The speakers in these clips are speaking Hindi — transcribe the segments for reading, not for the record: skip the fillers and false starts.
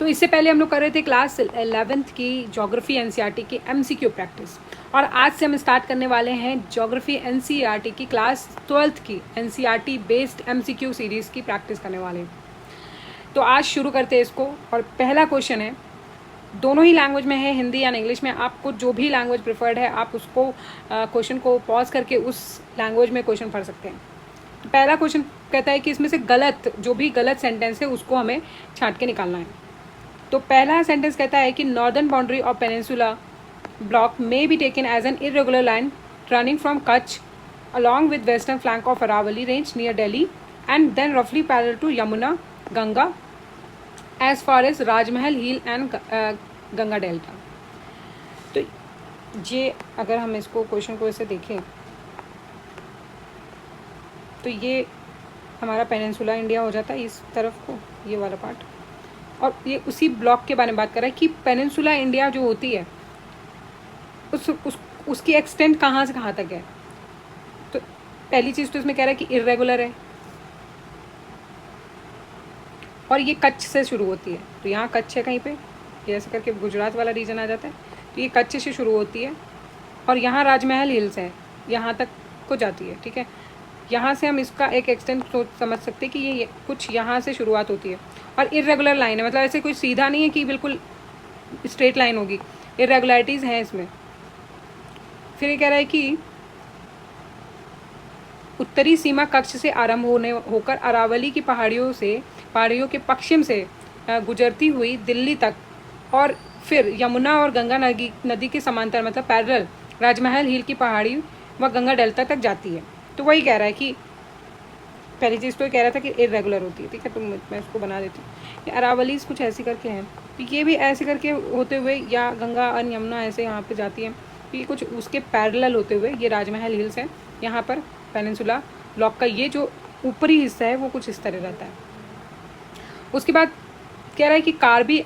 तो इससे पहले हम लोग कर रहे थे क्लास 11th की ज्योग्राफी एनसीईआरटी की एमसीक्यू प्रैक्टिस, और आज से हम स्टार्ट करने वाले हैं ज्योग्राफी एनसीईआरटी की क्लास 12th की एनसीईआरटी बेस्ड एमसीक्यू सीरीज़ की प्रैक्टिस करने वाले हैं। तो आज शुरू करते हैं इसको। और पहला क्वेश्चन है, दोनों ही लैंग्वेज में है, हिंदी या इंग्लिश में, आपको जो भी लैंग्वेज प्रेफर्ड है आप उसको क्वेश्चन को पॉज करके उस लैंग्वेज में क्वेश्चन पढ़ सकते हैं। तो पहला क्वेश्चन कहता है कि इसमें से जो भी गलत सेंटेंस है उसको हमें छांट के निकालना है। तो पहला सेंटेंस कहता है कि northern boundary of peninsula block may be taken as an irregular line running from Kutch along with western flank of Aravalli range near Delhi and then roughly parallel to Yamuna Ganga as far as Rajmahal Hill and Ganga Delta। तो ये अगर हम इसको क्वेश्चन को ऐसे देखें तो ये हमारा पेनिनसुला इंडिया हो जाता है, इस तरफ को ये वाला पार्ट, और ये उसी ब्लॉक के बारे में बात कर रहा है कि पेनिनसुला इंडिया जो होती है उसकी एक्सटेंट कहाँ से कहाँ तक है। तो पहली चीज़ तो इसमें कह रहा है कि इरेगुलर है और ये कच्छ से शुरू होती है। तो यहाँ कच्छ है कहीं पे, ये ऐसे करके गुजरात वाला रीजन आ जाता है, तो ये कच्छ से शुरू होती है और यहाँ राजमहल हिल्स है, यहाँ तक को जाती है। ठीक है, यहाँ से हम इसका एक एक्सटेंट समझ सकते हैं कि ये कुछ यहाँ से शुरुआत होती है और इरेगुलर लाइन है, मतलब ऐसे कोई सीधा नहीं है कि बिल्कुल स्ट्रेट लाइन होगी, इरेगुलरिटीज़ हैं इसमें। फिर ये कह रहा है कि उत्तरी सीमा कच्छ से आरंभ होकर अरावली की पहाड़ियों के पश्चिम से गुजरती हुई दिल्ली तक और फिर यमुना और गंगा नदी के समांतर मतलब पैरेलल राजमहल हिल की पहाड़ी व गंगा डेल्टा तक जाती है। तो वही कह रहा है कि पहली चीज़ तो कह रहा था कि इरेगुलर होती है। ठीक है, तो मैं इसको बना देती हूँ। ये अरावलीज कुछ ऐसी करके हैं, तो ये भी ऐसे करके होते हुए या गंगा और यमुना ऐसे यहाँ पे जाती है, तो ये कुछ उसके पैरेलल होते हुए ये राजमहल हिल्स है। यहाँ पर पेनिनसुला ब्लॉक का ये जो ऊपरी हिस्सा है वो कुछ इस तरह रहता है। उसके बाद कह रहा है कि Karbi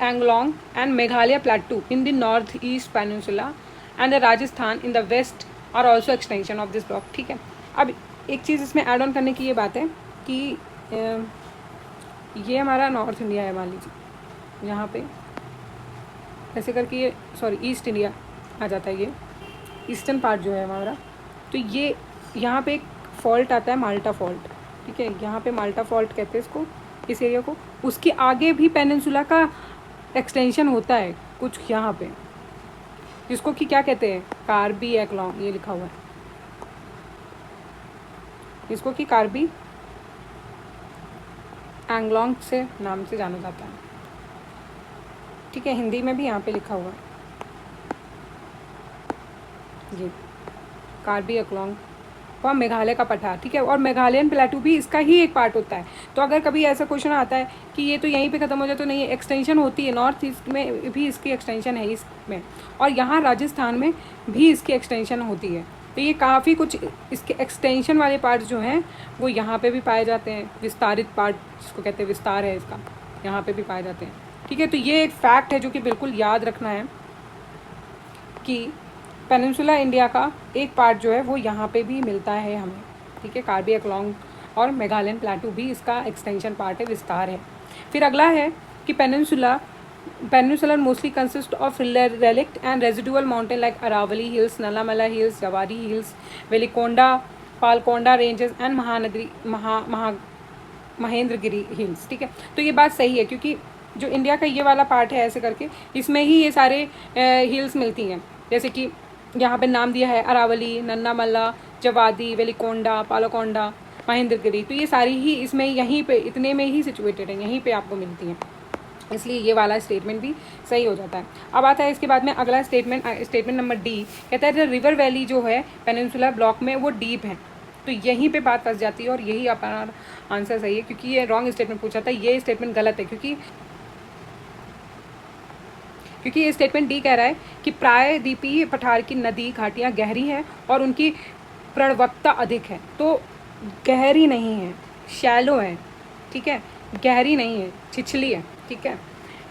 Anglong and Meghalaya plateau in the north east peninsula and the Rajasthan in the west are also extension of this block. ठीक है, अब एक चीज़ इसमें ऐड ऑन करने की ये बात है कि ये हमारा नॉर्थ इंडिया है, मान लीजिए यहाँ पे ऐसे करके ये ईस्ट इंडिया आ जाता है, ये ईस्टर्न पार्ट जो है हमारा। तो ये यहाँ पे एक फॉल्ट आता है, माल्टा फॉल्ट। ठीक है, यहाँ पे माल्टा फॉल्ट कहते हैं इसको, इस एरिया को। उसके आगे भी पेनिनसुला का एक्सटेंशन होता है कुछ यहाँ पे, जिसको कि क्या कहते हैं, कार्बी एंगलोंग, ये लिखा हुआ है, इसको कि कार्बी एंगलोंग से नाम से जाना जाता है। ठीक है, हिंदी में भी यहाँ पे लिखा हुआ है ये कार्बी एंगलोंग और मेघालय का पठार। ठीक है, और मेघालयन प्लेटू भी इसका ही एक पार्ट होता है। तो अगर कभी ऐसा क्वेश्चन आता है कि ये तो यहीं पे ख़त्म हो जाए, तो नहीं, एक्सटेंशन होती है, नॉर्थ ईस्ट में भी इसकी एक्सटेंशन है इसमें, और यहाँ राजस्थान में भी इसकी एक्सटेंशन होती है। तो ये काफ़ी कुछ इसके एक्सटेंशन वाले पार्ट जो हैं वो यहाँ पे भी पाए जाते हैं, विस्तारित पार्ट जिसको कहते हैं, विस्तार है इसका, यहाँ पे भी पाए जाते हैं। ठीक है, तो ये एक फैक्ट है जो कि बिल्कुल याद रखना है कि पेनिनसुला इंडिया का एक पार्ट जो है वो यहाँ पे भी मिलता है हमें। ठीक है, कार्बी एंगलोंग और मेघालयन प्लेटू भी इसका एक्सटेंशन पार्ट है, विस्तार है। फिर अगला है कि peninsula mostly consist of relict and residual mountain like Aravalli hills, Nallamala hills, Javadi hills, Velikonda, Palkonda ranges and Mahendragiri hills. ठीक है, तो ये बात सही है क्योंकि जो इंडिया का ये वाला पार्ट है ऐसे करके, इसमें ही ये सारे हिल्स मिलती हैं, जैसे कि यहाँ पे नाम दिया है अरावली, नन्नामला, जवादी, वेलिकोंडा, पालकोंडा, महेंद्रगिरी। तो ये सारी ही इसमें यहीं पे इतने में ही सिचुएटेड है, यहीं पे आपको मिलती हैं, इसलिए ये वाला स्टेटमेंट भी सही हो जाता है। अब आता है इसके बाद में अगला स्टेटमेंट नंबर डी, कहता है रिवर वैली जो है पेनिनसुला ब्लॉक में वो डीप है। तो यहीं पे बात फंस जाती है और यही अपना आंसर सही है, क्योंकि ये रॉन्ग स्टेटमेंट पूछा था, ये स्टेटमेंट गलत है, क्योंकि ये स्टेटमेंट डी कह रहा है कि प्रायद्वीपीय पठार की नदी घाटियाँ गहरी हैं और उनकी प्रवणता अधिक है। तो गहरी नहीं है, शैलो है। ठीक है, गहरी नहीं है, छिछली है। ठीक है,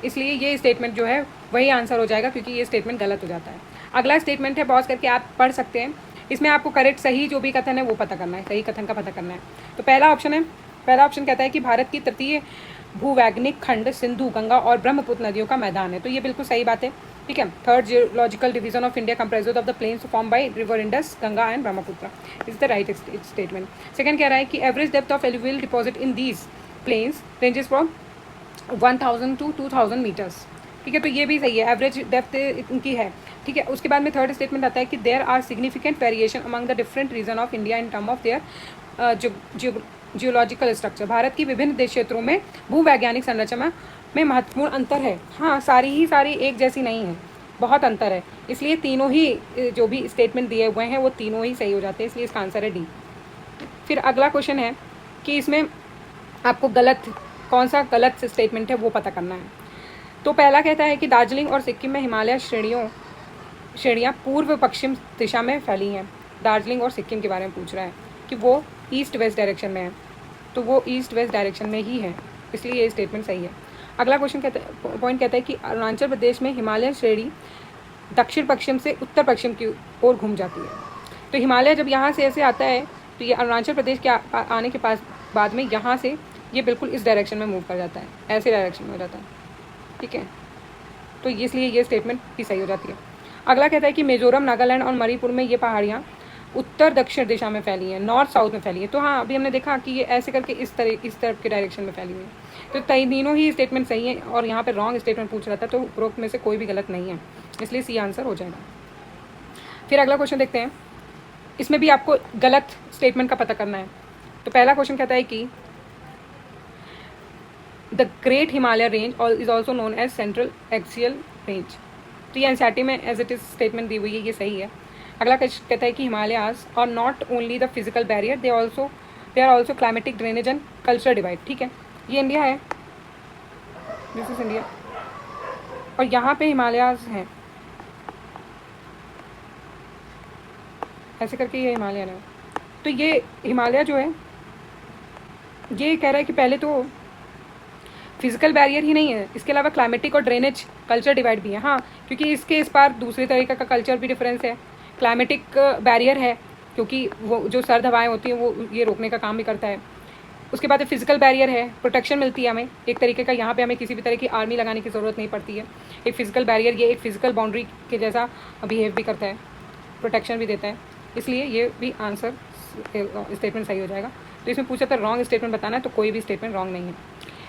इसलिए ये स्टेटमेंट जो है वही आंसर हो जाएगा, क्योंकि ये स्टेटमेंट गलत हो जाता है। अगला स्टेटमेंट है, पॉज करके आप पढ़ सकते हैं, इसमें आपको करेक्ट सही जो भी कथन है वो पता करना है, सही कथन का पता करना है। तो पहला ऑप्शन कहता है कि भारत की तटीय भूवैज्ञानिक खंड सिंधु, गंगा और ब्रह्मपुत्र नदियों का मैदान है। तो ये बिल्कुल सही बात है, ठीक है। Third geological division of India comprises of the plains form by river Indus, Ganga and Brahmaputra, is the right statement. Second कह रहा है कि average depth of alluvial deposit in these plains ranges from 1000 to 2000 metres, ठीक है। तो ये भी सही है, एवरेज डेप्थ इनकी है, ठीक है। उसके बाद में थर्ड स्टेटमेंट आता है कि there are significant variation among the different region of India in term of their geological structure. Bharat की विभिन्न देश क्षेत्रों में भूवैज्ञानिक संरचना में महत्वपूर्ण अंतर है। हाँ, सारी एक जैसी नहीं है, बहुत अंतर है, इसलिए तीनों ही जो भी स्टेटमेंट दिए हुए हैं वो तीनों ही सही हो जाते हैं, इसलिए इसका आंसर है डी। फिर अगला क्वेश्चन है कि इसमें आपको कौन सा गलत स्टेटमेंट है वो पता करना है। तो पहला कहता है कि दार्जिलिंग और सिक्किम में हिमालय श्रेणियाँ पूर्व पश्चिम दिशा में फैली हैं। दार्जिलिंग और सिक्किम के बारे में पूछ रहा है कि वो ईस्ट वेस्ट डायरेक्शन में है, तो वो ईस्ट वेस्ट डायरेक्शन में ही है, इसलिए ये स्टेटमेंट सही है। अगला क्वेश्चन पॉइंट कहता है कि अरुणाचल प्रदेश में हिमालय श्रेणी दक्षिण पश्चिम से उत्तर पश्चिम की ओर घूम जाती है। तो हिमालय जब यहाँ से ऐसे आता है तो ये अरुणाचल प्रदेश के आने के पास बाद में यहाँ से ये बिल्कुल इस डायरेक्शन में मूव कर जाता है, ऐसे डायरेक्शन में हो जाता है, ठीक है। तो इसलिए ये स्टेटमेंट भी सही हो जाती है। अगला कहता है कि मिजोरम, नागालैंड और मणिपुर में ये पहाड़ियाँ उत्तर दक्षिण दिशा में फैली हैं, नॉर्थ साउथ में फैली है। तो हाँ, अभी हमने देखा कि ये ऐसे करके इस तरफ के डायरेक्शन में फैली हुई है। तो तीनों ही स्टेटमेंट सही है और यहाँ पे रॉन्ग स्टेटमेंट पूछ रहा था, तो उपरोक्त में से कोई भी गलत नहीं है, इसलिए सी आंसर हो जाएगा। फिर अगला क्वेश्चन देखते हैं, इसमें भी आपको गलत स्टेटमेंट का पता करना है। तो पहला क्वेश्चन कहता है कि the great Himalaya range is also known as central axial range. तो ये एनसीईआरटी में एज इट इज स्टेटमेंट दी हुई है, ये सही है। अगला कहता है कि Himalayas are not only the physical barrier, they are also climatic drainage and cultural divide, ठीक है। ये इंडिया है, दिस इज इंडिया, और यहाँ पे हिमालयाज हैं, ऐसे करके ये हिमालय है। तो ये हिमालय जो है ये कह रहा है कि पहले तो फिजिकल बैरियर ही नहीं है, इसके अलावा क्लाइमेटिक और ड्रेनेज कल्चर डिवाइड भी है। हाँ, क्योंकि इसके इस पार दूसरे तरीके का कल्चर भी डिफरेंस है। क्लाइमेटिक बैरियर है क्योंकि वो जो सर्द हवाएं होती हैं वो ये रोकने का काम भी करता है। उसके बाद फिजिकल बैरियर है, प्रोटेक्शन मिलती है हमें एक तरीके का, यहाँ पे हमें किसी भी तरह की आर्मी लगाने की ज़रूरत नहीं पड़ती है। एक फिजिकल बैरियर ये एक फिजिकल बाउंड्री के जैसा बिहेव भी करता है, प्रोटेक्शन भी देता है, इसलिए ये भी आंसर स्टेटमेंट सही हो जाएगा। तो इसमें पूछा था रॉन्ग स्टेटमेंट बताना है, तो कोई भी स्टेटमेंट रॉन्ग नहीं है।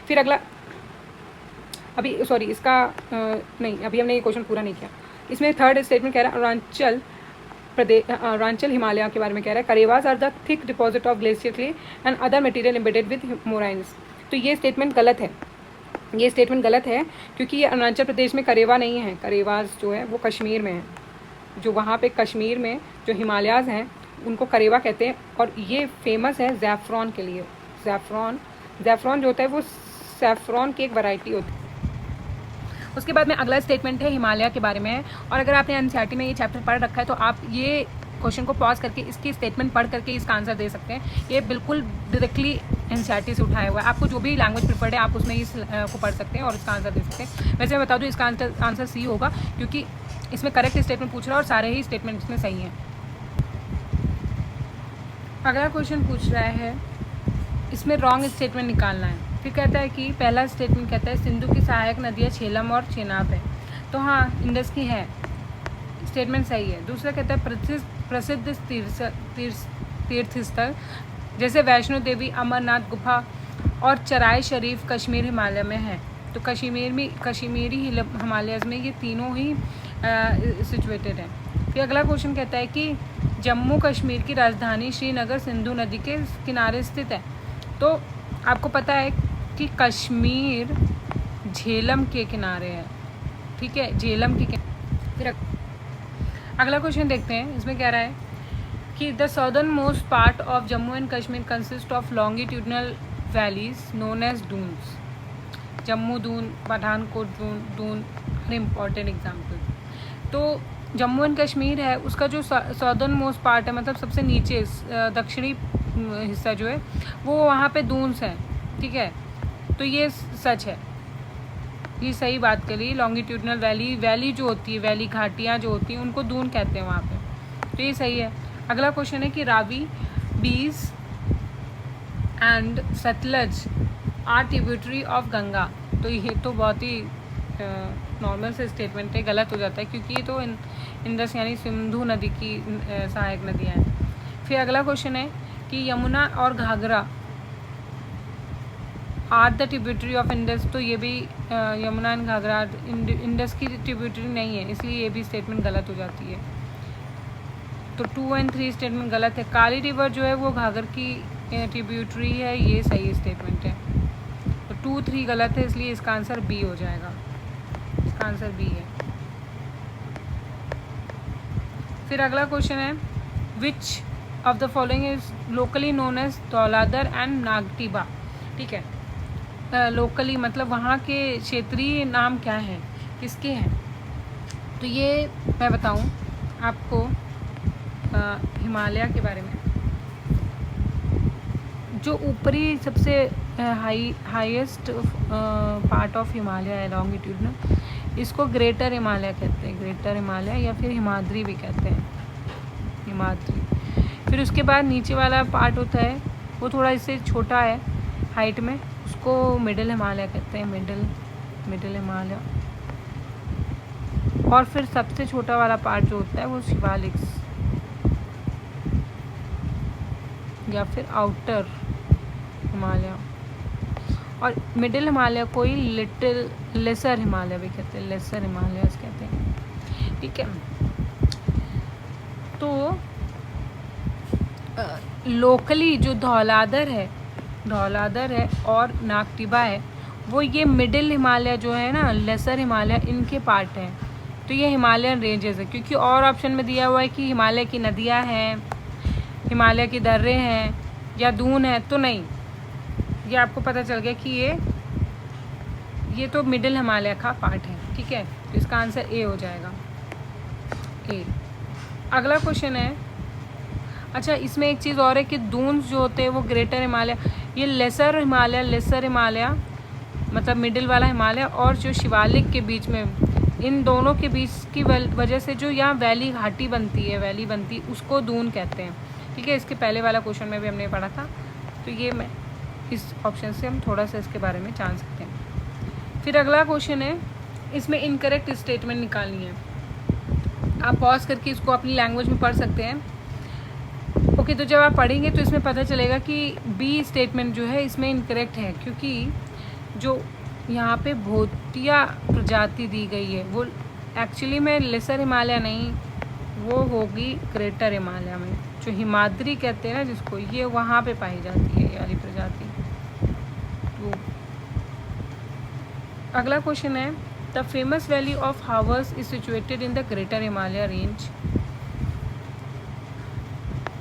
फिर अगला अभी हमने ये क्वेश्चन पूरा नहीं किया। इसमें थर्ड स्टेटमेंट कह रहा है अरुणाचल हिमालय के बारे में कह रहा है karewas are the thick deposit of glacier clay and other material embedded with moraines. तो ये स्टेटमेंट गलत है, ये स्टेटमेंट गलत है क्योंकि ये अरुणाचल प्रदेश में करेवा नहीं है, करेवास जो है वो कश्मीर में है। जो वहाँ पे कश्मीर में जो हिमालयाज हैं उनको करेवा कहते हैं, और ये फेमस है ज़ैफ़रॉन के लिए। ज़ैफ़रॉन जो होता है वो सैफ़रॉन की एक वैरायटी होती है। उसके बाद में अगला स्टेटमेंट है हिमालय के बारे में, और अगर आपने एनसीईआरटी में ये चैप्टर पढ़ रखा है तो आप ये क्वेश्चन को पॉज करके इसकी स्टेटमेंट पढ़ करके इसका आंसर दे सकते हैं। ये बिल्कुल डायरेक्टली एनसीईआरटी से उठाया हुआ है, आपको जो भी लैंग्वेज प्रिफर्ड है आप उसमें इस को पढ़ सकते हैं और इसका आंसर दे सकते हैं। वैसे मैं बता दूँ इसका आंसर सी होगा क्योंकि इसमें करेक्ट स्टेटमेंट पूछ रहा है और सारे ही स्टेटमेंट इसमें सही हैं। अगला क्वेश्चन पूछ रहा है इसमें रॉन्ग स्टेटमेंट निकालना है। फिर कहता है कि पहला स्टेटमेंट कहता है सिंधु की सहायक नदियाँ झेलम और चेनाब है, तो हाँ इंडस की है, स्टेटमेंट सही है। दूसरा कहता है प्रसिद्ध तीर्थस्थल जैसे वैष्णो देवी, अमरनाथ गुफा और चराय शरीफ कश्मीर हिमालय में है, तो कश्मीरी हिमालयस में ये तीनों ही सिचुएटेड है। फिर अगला क्वेश्चन कहता है कि जम्मू कश्मीर की राजधानी श्रीनगर सिंधु नदी के किनारे स्थित है, तो आपको पता है कि कश्मीर झेलम के किनारे है, ठीक है, झेलम के किनारे। फिर अगला क्वेश्चन देखते हैं, इसमें कह रहा है कि the southernmost part of Jammu and Kashmir consist of longitudinal valleys known as Duns. Jammu Dun, Pathankot Dun are important example. तो जम्मू एंड कश्मीर है उसका जो सदर्न मोस्ट पार्ट है, मतलब सबसे नीचे दक्षिणी हिस्सा जो है वो वहाँ पे दून्स है, ठीक है, तो ये सच है, ये सही बात करी। लॉन्गिट्यूडनल वैली जो होती है, वैली घाटियाँ जो होती हैं उनको दून कहते हैं वहाँ पे, तो ये सही है। अगला क्वेश्चन है कि Ravi, Beas and Sutlej are tributary of Ganga. तो ये तो बहुत ही नॉर्मल से स्टेटमेंट है, गलत हो जाता है क्योंकि ये तो इंडस यानी सिंधु नदी की सहायक नदियाँ हैं। फिर अगला क्वेश्चन है कि यमुना और Ghaghra are the tributary of Indus. तो ये भी यमुना एंड घाघरा इंडस की ट्रिब्यूटरी नहीं है, इसलिए ये भी स्टेटमेंट गलत हो जाती है। तो 2 और 3 स्टेटमेंट गलत है। काली रिवर जो है वो घाघर की ट्रिब्यूटरी है, ये सही स्टेटमेंट है। तो 2, 3 गलत है, इसलिए इसका आंसर बी हो जाएगा। इसका आंसर बी है। फिर अगला क्वेश्चन है which of the following is locally known as Dhauladhar and Nagtibba. ठीक है, लोकली मतलब वहाँ के क्षेत्रीय नाम क्या है, किसके हैं। तो ये मैं बताऊँ आपको हिमालय के बारे में। जो ऊपरी सबसे हाईएस्ट पार्ट ऑफ हिमालय है लॉन्गिट्यूड ना, इसको ग्रेटर हिमालय कहते हैं, ग्रेटर हिमालय या फिर हिमाद्री भी कहते हैं, हिमाद्री। फिर उसके बाद नीचे वाला पार्ट होता है वो थोड़ा इससे छोटा है हाइट में, उसको मिडिल हिमालय कहते हैं, मिडिल हिमालय। और फिर सबसे छोटा वाला पार्ट जो होता है वो शिवालिक्स या फिर आउटर हिमालय। और मिडिल हिमालय को ही लिटिल लेसर हिमालय भी कहते हैं, लेसर हिमालय कहते हैं। ठीक है, तो लोकली जो धौलाधर है और नागटिबा है वो ये मिडिल हिमालय जो है ना, लेसर हिमालय, इनके पार्ट हैं। तो ये हिमालयन रेंजेस है, क्योंकि और ऑप्शन में दिया हुआ है कि हिमालय की नदियाँ हैं, हिमालय की दर्रे हैं या दून है, तो नहीं, ये आपको पता चल गया कि ये तो मिडिल हिमालय का पार्ट है। ठीक है, तो इसका आंसर ए हो जाएगा, ए। अगला क्वेश्चन है, अच्छा इसमें एक चीज़ और है कि दून जो होते हैं वो ग्रेटर हिमालय, ये लेसर हिमालय मतलब मिडिल वाला हिमालय, और जो शिवालिक के बीच में, इन दोनों के बीच की वजह से जो यहाँ वैली घाटी बनती है, उसको दून कहते हैं। ठीक है, इसके पहले वाला क्वेश्चन में भी हमने पढ़ा था, तो ये मैं इस ऑप्शन से हम थोड़ा सा इसके बारे में जान सकते हैं। फिर अगला क्वेश्चन है, इसमें इनकरेक्ट स्टेटमेंट निकालनी है। आप पॉज करके इसको अपनी लैंग्वेज में पढ़ सकते हैं। ओके, तो जब आप पढ़ेंगे तो इसमें पता चलेगा कि बी स्टेटमेंट जो है इसमें इनकरेक्ट है, क्योंकि जो यहाँ पे भोटिया प्रजाति दी गई है वो एक्चुअली में लेसर हिमालय नहीं, वो होगी ग्रेटर हिमालय में, जो हिमाद्री कहते हैं ना जिसको, ये वहाँ पे पाई जाती है ये वाली प्रजाति। तो अगला क्वेश्चन है, the famous valley of hours is situated in the greater Himalaya range.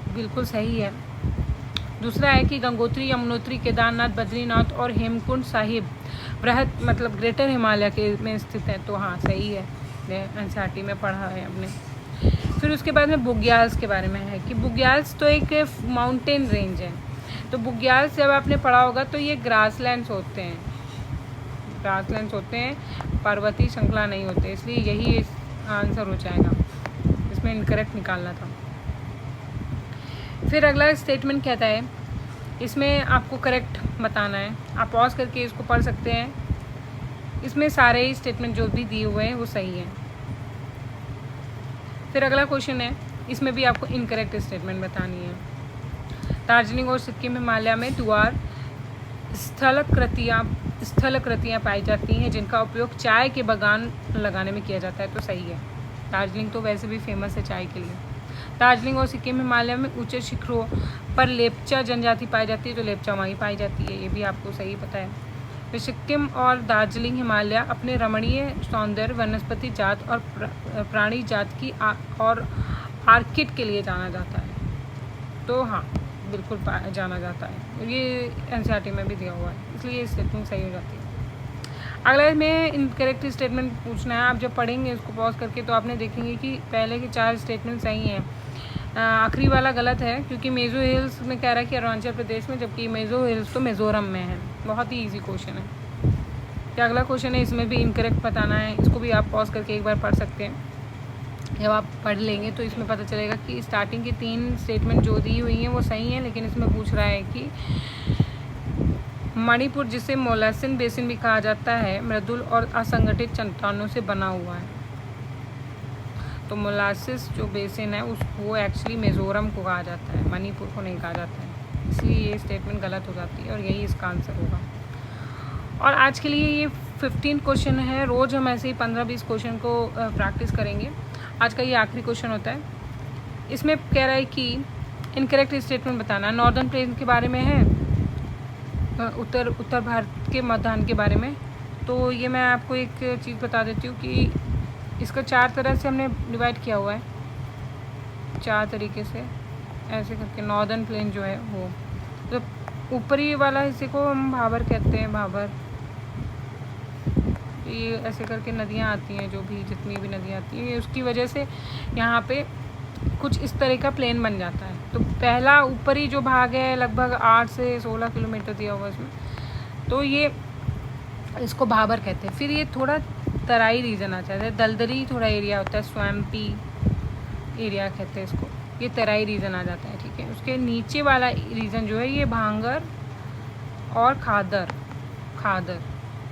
बिल्कुल सही है। दूसरा है कि गंगोत्री, यमुनोत्री, केदारनाथ, बद्रीनाथ और हेमकुंड साहिब बृहद मतलब ग्रेटर हिमालय के में स्थित है। तो हाँ सही है, एनसीईआरटी में पढ़ा है हमने। फिर उसके बाद में बुग्याल्स के बारे में है कि बुग्याल्स तो एक माउंटेन रेंज है। तो बुग्याल्स जब आपने पढ़ा होगा तो ये ग्रासलैंड्स होते हैं, पर्वतीय श्रृंखला नहीं होते, इसलिए यही आंसर हो जाएगा। इसमें इनकरेक्ट निकालना था। फिर अगला स्टेटमेंट कहता है, इसमें आपको करेक्ट बताना है। आप पॉज करके इसको पढ़ सकते हैं। इसमें सारे ही स्टेटमेंट जो भी दिए हुए हैं वो सही हैं। फिर अगला क्वेश्चन है, इसमें भी आपको इनकरेक्ट स्टेटमेंट बतानी है। दार्जिलिंग और सिक्किम हिमालय में द्वार स्थलकृतियाँ पाई जाती हैं जिनका उपयोग चाय के बागान लगाने में किया जाता है। तो सही है, दार्जिलिंग तो वैसे भी फेमस है चाय के लिए। दार्जिलिंग और सिक्किम हिमालय में ऊंचे शिखरों पर लेप्चा जनजाति पाई जाती है, तो लेप्चा वहीं पाई जाती है, ये भी आपको सही पता है। फिर सिक्किम और दार्जिलिंग हिमालय अपने रमणीय सौंदर्य, वनस्पति जात और प्राणी जात की और आर्किड के लिए जाना जाता है। तो हाँ बिल्कुल जाना जाता है, ये एनसीईआरटी में भी दिया हुआ है, इसलिए ये स्टेटमेंट सही हो जाती है। अगला में इनकरेक्ट स्टेटमेंट पूछना है। आप जब पढ़ेंगे इसको पॉज करके तो आपने देखेंगे कि पहले के 4 स्टेटमेंट सही हैं, आखिरी वाला गलत है, क्योंकि मेजो हिल्स में कह रहा है कि अरुणाचल प्रदेश में, जबकि मेजो हिल्स तो मिज़ोरम में है। बहुत ही इजी क्वेश्चन है। तो अगला क्वेश्चन है, इसमें भी इनकरेक्ट बताना है। इसको भी आप पॉज करके एक बार पढ़ सकते हैं। जब आप पढ़ लेंगे तो इसमें पता चलेगा कि स्टार्टिंग की 3 स्टेटमेंट जो दी हुई हैं वो सही हैं, लेकिन इसमें पूछ रहा है कि मणिपुर, जिसे मोलासिन बेसिन भी कहा जाता है, मृदुल और असंगठित चट्टानों से बना हुआ है। तो मोलासिस जो बेसिन है वो एक्चुअली मिजोरम को कहा जाता है, मणिपुर को नहीं कहा जाता है, इसलिए ये स्टेटमेंट गलत हो जाती है और यही इसका आंसर होगा। और आज के लिए ये 15 क्वेश्चन है। रोज़ हम ऐसे ही 15-20 क्वेश्चन को प्रैक्टिस करेंगे। आज का ये आखिरी क्वेश्चन होता है। इसमें कह रहा है कि इनकरेक्ट स्टेटमेंट बताना। नॉर्दर्न प्लेन के बारे में है, उत्तर भारत के मैदान के बारे में। तो ये मैं आपको एक चीज़ बता देती हूँ कि इसका 4 तरह से हमने डिवाइड किया हुआ है, 4 तरीके से ऐसे करके। नॉर्दर्न प्लेन जो है वो तो ऊपरी वाला हिस्से को हम भाबर कहते हैं, भाबर। ये ऐसे करके नदियाँ आती हैं, जो भी जितनी भी नदियाँ आती हैं, उसकी वजह से यहाँ पे कुछ इस तरह का प्लेन बन जाता है। तो पहला ऊपरी जो भाग है लगभग 8 से 16 किलोमीटर दिया हुआ इसमें, तो ये इसको भाबर कहते हैं। फिर ये थोड़ा तराई रीजन आ जाता है, दलदली थोड़ा एरिया होता है, स्वैम्पी एरिया कहते हैं इसको, ये तराई रीजन आ जाता है, ठीक है। उसके नीचे वाला रीजन जो है ये भांगर और खादर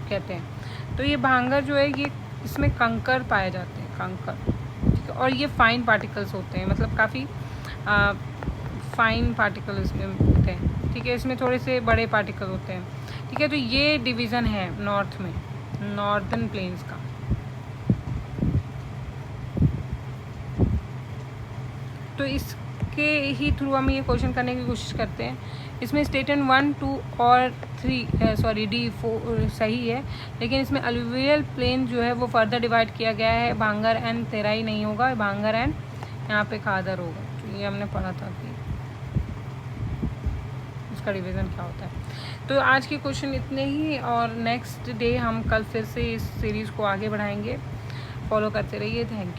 कहते हैं। तो ये भांगर जो है ये इसमें कंकर पाए जाते हैं, कंकर, ठीक है। और ये फाइन पार्टिकल्स होते हैं, मतलब काफ़ी फाइन पार्टिकल इसमें होते हैं, ठीक है। इसमें थोड़े से बड़े पार्टिकल होते हैं, ठीक है। तो ये डिवीज़न है नॉर्थ में, नॉर्दर्न प्लेन्स का। तो इसके ही थ्रू हम ये क्वेश्चन करने की कोशिश करते हैं। इसमें स्टेटमेंट 1, 2 और 3 डी 4 सही है, लेकिन इसमें अलुवियल प्लेन जो है वो फर्दर डिवाइड किया गया है। भांगर एंड तेराई नहीं होगा, भांगर एंड यहाँ पे खादर होगा। तो ये हमने पढ़ा था कि इसका डिवीज़न क्या होता है। तो आज के क्वेश्चन इतने ही, और नेक्स्ट डे हम कल फिर से इस सीरीज़ को आगे बढ़ाएंगे। फॉलो करते रहिए। Thank you.